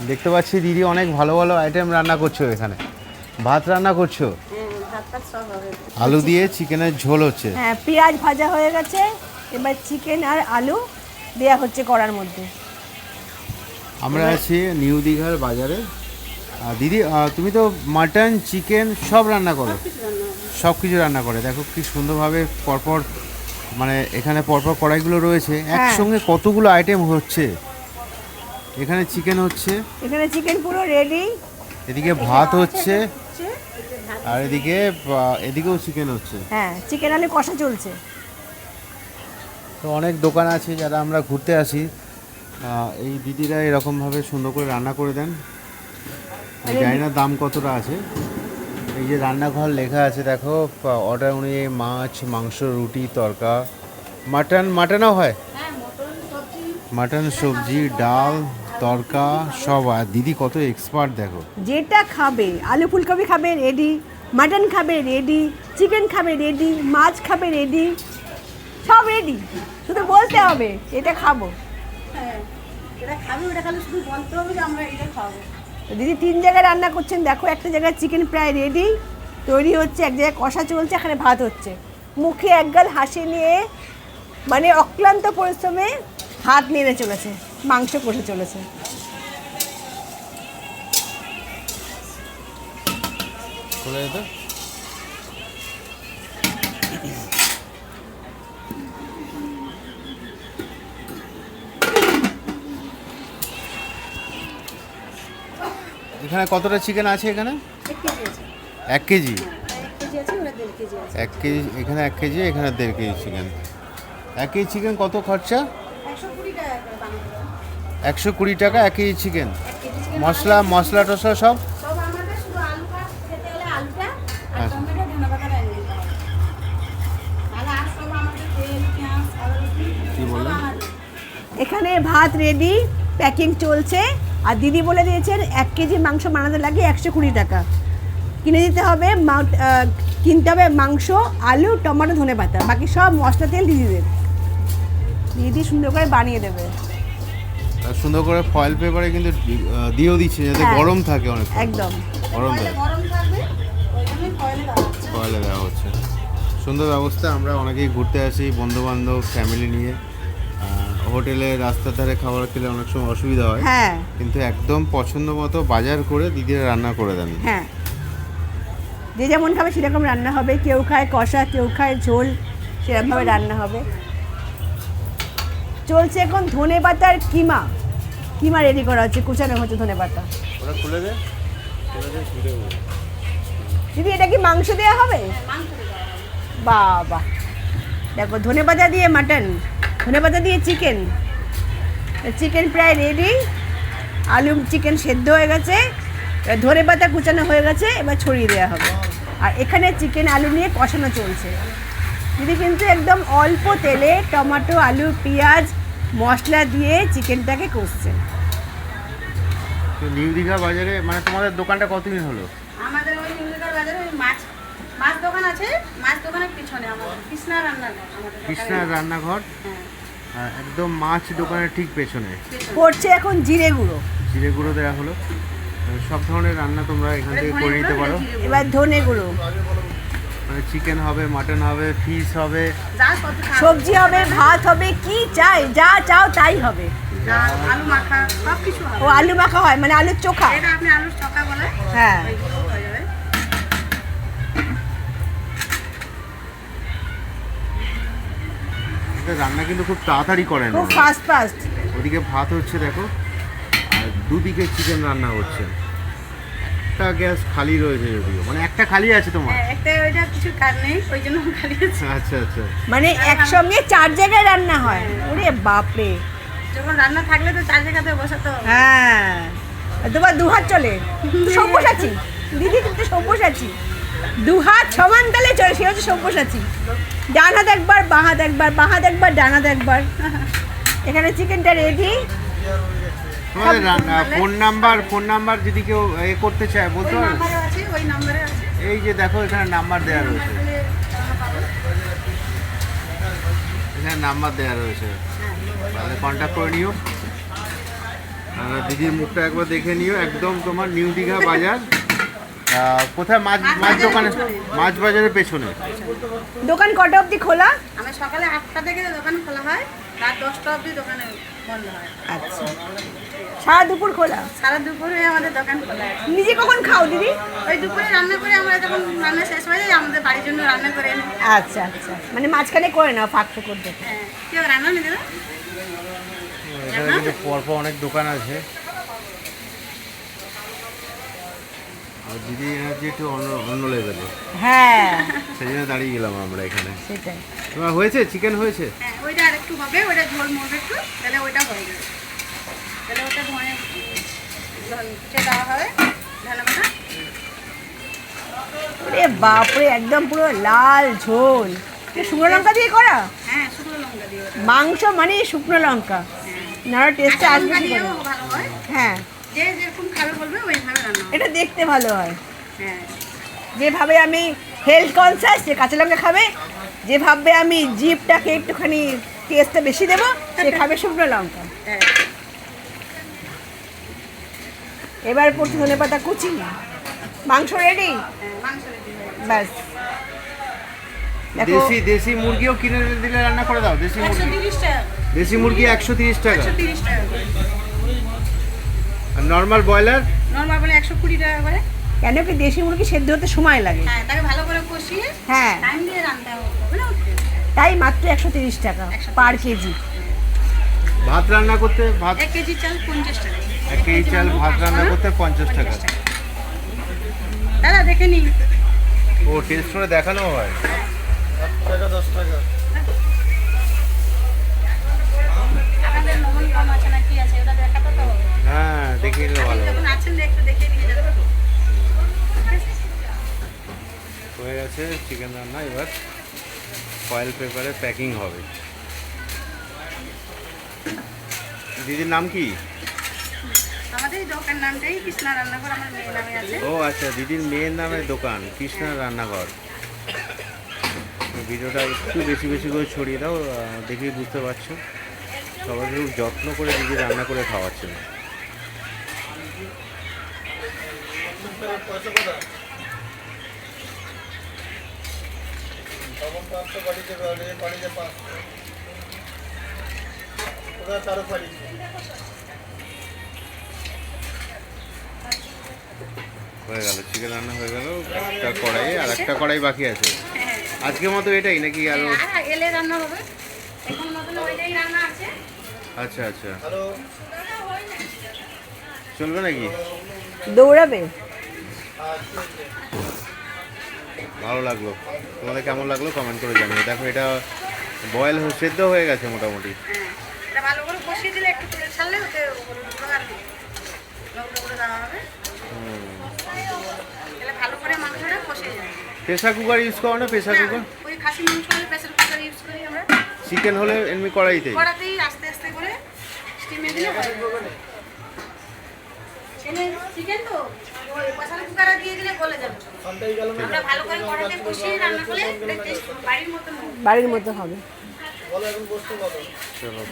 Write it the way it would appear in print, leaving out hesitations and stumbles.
দেখতে পাচ্ছি দিদি অনেক ভালো ভালো আইটেম রান্না করছো এখানে। ভাত রান্না করছো, আলু দিয়ে চিকেনের ঝোল হচ্ছে। হ্যাঁ, পেঁয়াজ ভাজা হয়ে গেছে, এবার চিকেন আর আলু দেয়া হচ্ছে কড়ার মধ্যে। আমরা আছি নিউ দীঘার বাজারে। দিদি তুমি তো মাটন চিকেন সব রান্না করো? সব কিছু রান্না করে। দেখো কি সুন্দরভাবে পরপর, মানে এখানে পরপর কড়াইগুলো রয়েছে, একসঙ্গে কতগুলো আইটেম হচ্ছে। এখানে চিকেন হচ্ছে, এখানে চিকেন পুরো রেডি, এদিকে ভাত হচ্ছে, আর এদিকেও চিকেন হচ্ছে। হ্যাঁ চিকেন আলু কষা চলছে। তো অনেক দোকান আছে যারা আমরা ঘুরতে আসি, এই দিদিরা এরকমভাবে সুন্দর করে রান্না করে দেন। জানি না দাম কতটা আছে। এই যে রান্নাঘর লেখা আছে দেখো, অর্ডার অনুযায়ী মাছ, মাংস, রুটি, তরকা, মাটনও হয়, মাটন, সবজি, ডাল, তরকা সব। আর দিদি কত এক্সপার্ট দেখো। যেটা খাবে, আলু ফুলকপি খাবে রেডি, মাটন খাবে রেডি, চিকেন খাবে রেডি, মাছ খাবে রেডি, সব রেডি, শুধু বলতে হবে এটা খাবো। দিদি 3 জায়গায় রান্না করছেন দেখো, একটা জায়গায় চিকেন প্রায় রেডি তৈরি হচ্ছে, এক জায়গায় কষা চলছে, এখানে ভাত হচ্ছে। মুখে একগাল হাসি নিয়ে, মানে অক্লান্ত পরিশ্রমে হাত নেড়ে চলেছে, মাংস কষে চলেছে। এখানে কতটা চিকেন আছে? এখানে 1 কেজি। 1 কেজি এখানে, 1 কেজি এখানে 1.5 কেজি চিকেন। 1 কেজি চিকেন কত খরচা? 120 টাকা 1 কেজি চিকেন। মশলা টসলা সব? কি বললেন? এখানে ভাত রেডি, প্যাকিং চলছে। আর দিদি বলে দিয়েছেন 1 কেজি মাংস বানাতে লাগে 120 টাকা। কিনে দিতে হবে, কিনতে হবে মাংস, আলু, টমেটো, ধনেপাতা, বাকি সব মশলা তেল দিদিদের। দিদি সুন্দর করে বানিয়ে দেবে। সুন্দর করে ফয়েল পেপারে কিন্তু দিয়েও দিচ্ছে যাতে গরম থাকে, অনেক একদম গরম থাকে, ফয়েলে দেওয়া হচ্ছে। সুন্দর ব্যবস্থা। আমরা অনেকেই ঘুরতে আসি বন্ধু বান্ধব ফ্যামিলি নিয়ে, হোটেলে রাস্তার ধারে খাবার খেলে অনেক সময় অসুবিধা হয়, হ্যাঁ, কিন্তু একদম পছন্দ মতো বাজার করে দিদিরা রান্না করে দেন। হ্যাঁ, যে যেমন খাবে সেরকম রান্না হবে, কেউ খায় কষা, কেউ খায় ঝোল, সেরকমভাবে রান্না হবে। চলছে এখন ধনেপাতার কিমা রেডি করা হচ্ছে, কুচানো হচ্ছে ধনেপাতা। ওরা খুলে দে। দিদি এটা কি মাংস দেওয়া হবে? বাবা, দেখো ধনেপাতা দিয়ে মাটন, ধনেপাতা দিয়ে চিকেন, চিকেন প্রায় রেডি, আলু চিকেন সেদ্ধ হয়ে গেছে, ধনেপাতা কুচানো হয়ে গেছে, এবার ছড়িয়ে দেওয়া হবে। আর এখানে চিকেন আলু নিয়ে কষানো চলছে। দিদি কিন্তু একদম অল্প তেলে টমেটো, আলু, পেঁয়াজ, মশলা দিয়ে চিকেনটাকে কষছে। নিউ দীঘা বাজারে, মানে তোমাদের দোকানটা কতদিন হলো? আমাদের ওই নিউ দীঘার বাজারে ওই মাছ দোকান আছে, মাছ দোকানের পিছনে আমাদের কৃষ্ণা রান্নাঘর। কৃষ্ণার রান্নাঘর, একদম মাছ দোকানের ঠিক পেছনে। করছে এখন জিরে গুঁড়ো দেওয়া হলো। সব ধরনের রান্না তোমরা এখান থেকে করে নিতে পারো। এবার ধনে গুঁড়ো, মানে চিকেন হবে, মাটন হবে, ফিশ হবে, সবজি হবে, ভাত হবে, কি চাই যা চাও তাই হবে। আলু মাখা সবকিছু হবে। ও আলু মাখা হয়, মানে আলুর চোখা। এটা আপনি আলুর চোখা বলে, হ্যাঁ, ওইগুলো হয়ে যাবে। রান্না কিন্তু খুব তাড়াতাড়ি করেন, খুব ফাস্ট। ওদিকে ভাত হচ্ছে দেখো, আর দুদিকে চিকেন রান্না হচ্ছে। একটা গ্যাস খালি রয়েছে, যদিও মানে একটা খালি আছে তোমার। একটা ওইটা কিছু কাজ নেই, ওই জন্য খালি আছে। আচ্ছা আচ্ছা, মানে একসঙ্গে 4 জায়গায় রান্না হয়। ওরে বাপরে, যখন রান্না থাকলে তো 4 জায়গাতে বসাতে হবে। হ্যাঁ, তোমার 2 হাত চলে, সব্যসাচী দিদি, কিন্তু সব্যসাচী, 2 হাত সমান তালে চলে, সে হচ্ছে সব্যসাচী। ডান হাত একবার, বাঁ হাত একবার, বাঁ হাত একবার, ডান হাত একবার। এখানে চিকেনটা রেডি। তোমাদের ফোন নাম্বার যদি কেউ করতে চায় বলতে পারো? নাম্বারে আছে, ওই নাম্বারে আছে। এই যে দেখো এখানে নাম্বার দেওয়া রয়েছে, এখানে নাম্বার দেওয়া রয়েছে, তাহলে কন্ট্যাক্ট করে নিও। আর দিদির মুখটা একবার দেখে নিও, একদম তোমার নিউ দীঘা বাজার। কোথায়? মাছ দোকানে, মাছ বাজারের পেছনে। দোকান কটা অবধি খোলা? আমি সকালে 8টা থেকে দোকান খোলা হয়, রাত 10টা অবধি দোকানে বন্ধ হয়। আচ্ছা, সারা দুপুর খোলা? সারা দুপুরে আমাদের দোকান খোলা হয়। নিজে কখন খাও দিদি? ওই দুপুরে রান্না করে আমরা যখন রান্না শেষ হয়ে যায় আমাদের বাড়ির জন্য রান্না করে এনে। আচ্ছা আচ্ছা, মানে মাঝখানে করে নাও ফাঁক ফুকর দেখে। হ্যাঁ, কি হবে রান্না নিয়ে দেবে? এখানে কিন্তু পরপর অনেক দোকান আছে। আর দিদি এনার্জি একটু অন্য লেভেলে, হ্যাঁ সেই জন্য দাঁড়িয়ে গেলাম আমরা এখানে। সেটাই। তোমার হয়েছে? চিকেন হয়েছে? হ্যাঁ, ওইটা আর একটু হবে, ওইটা ঝোল মরবে একটু, তাহলে ওইটা হয়ে যাবে। তাহলে ওটা ধনে দেওয়া হবে, ধনে পাতা। এ বাপরে, একদম পুরো লাল ঝোল। এটা শুকনো লঙ্কা দিয়ে করা? হ্যাঁ, শুকনো লঙ্কা দিয়ে ওটা। মাংস মানে শুকনো লঙ্কা, না টেস্টটা কাঁচা আসবে লঙ্কা কি করে? দিয়েও ভালো হয়। হ্যাঁ, যে যেরকম খাবে বলবে ওইভাবে রান্না হবে। এটা দেখতে ভালো হয়। হ্যাঁ, যেভাবে আমি হেলথ কনসিয়াস, যে কাঁচা লঙ্কা খাবে, যেভাবে আমি জিভটাকে একটুখানি টেস্টটা বেশি দেবো, সে খাবে শুকনো লঙ্কা। হ্যাঁ। এবার পড়ছে ধনেপাতা কুচি। মাংস রেডি, হ্যাঁ, মাংস রেডি হয়ে গেছে। ব্যাস। দেখো, দেশি মুরগিও কিনে দিলে রান্না করে দাও। দেশি মুরগি, 130 টাকা। দেশি মুরগি 130 টাকা। 130 টাকা করে। আর নর্মাল ব্রয়লার? নরমাল বলে 120 টাকা করে। কেন কি দেশি মুরগি সেদ্ধ হতে সময় লাগে। হ্যাঁ, তাকে ভালো করে কষিয়ে হ্যাঁ, টাইম দিয়ে রান্না হবে না? তাই মাত্র 130 টাকা পার কেজি। ভাত রান্না করতে, 1 কেজি চাল 50 টাকা। 1 কেজি চাল ভাত রান্না করতে 50 টাকা। দাদা দেখে নিন। ও টেস্ট করে দেখানো হয়। আপনাদের নমন কম আছে না কি আছে ওটা দেখাতে তো হবে। হ্যাঁ, দেখিয়ে নিলে ভালো হবে। যখন আছেন একটু দেখে নিয়ে যাবেন। হয়ে গেছে চিকেন রান্না। এবার ফয়েল পেপারে প্যাকিং হবে। দিদির নাম কি? আমাদের এই দোকান নামটাই কৃষ্ণা রান্নাঘর, আমার মেয়ের নামে আছে। ও আচ্ছা, দিদির মেয়ের নামে দোকান কৃষ্ণা রান্নাঘর। ভিডিওটা একটু বেশি বেশি করে ছড়িয়ে দাও, দেখেই বুঝতে পারছো সবাইকে খুব যত্ন করে দিদি রান্না করে খাওয়াচ্ছেন। হয়ে গেল চিকেন রান্না, হয়ে গেল একটা কড়াই, আর একটা কড়াই বাকি আছে। হ্যাঁ, আজকের মতো এটাই নাকি আরো? আর এলে রান্না হবে। এখন মতন ওইটাই রান্না আছে। আচ্ছা আচ্ছা, চলবে নাকি? দৌড়াবে। ভালো লাগলো। তোমাদের কেমন লাগলো কমেন্ট করে জানিও। দেখো এটা বয়েল সেদ্ধ হয়ে গেছে মোটামুটি। হ্যাঁ, এটা ভালো করে কষিয়ে দিলে একটু তেল ছাড়লে ওতে লবণ আর লবণ দেওয়া হবে। তাহলে ভালো করে মাংসটা কষিয়ে যাবে। প্রেসার কুকার ইউজ করো না? Pressure cooker? ওই খাসি মাংস হলে প্রেসার কুকার ইউজ করি আমরা। চিকেন হলে এমনি কড়াইতেই? কড়াতেই আস্তে আস্তে করে স্টিমে দিলে হয়ে যাবে। চিকেন তো ওই প্রেসার কুকারে দিয়ে দিলে গলে যাবে। আমরা ভালো করে কড়াতে কষিয়ে রান্না করলে বাড়ির মতো বাড়ির মতো হবে। চলো।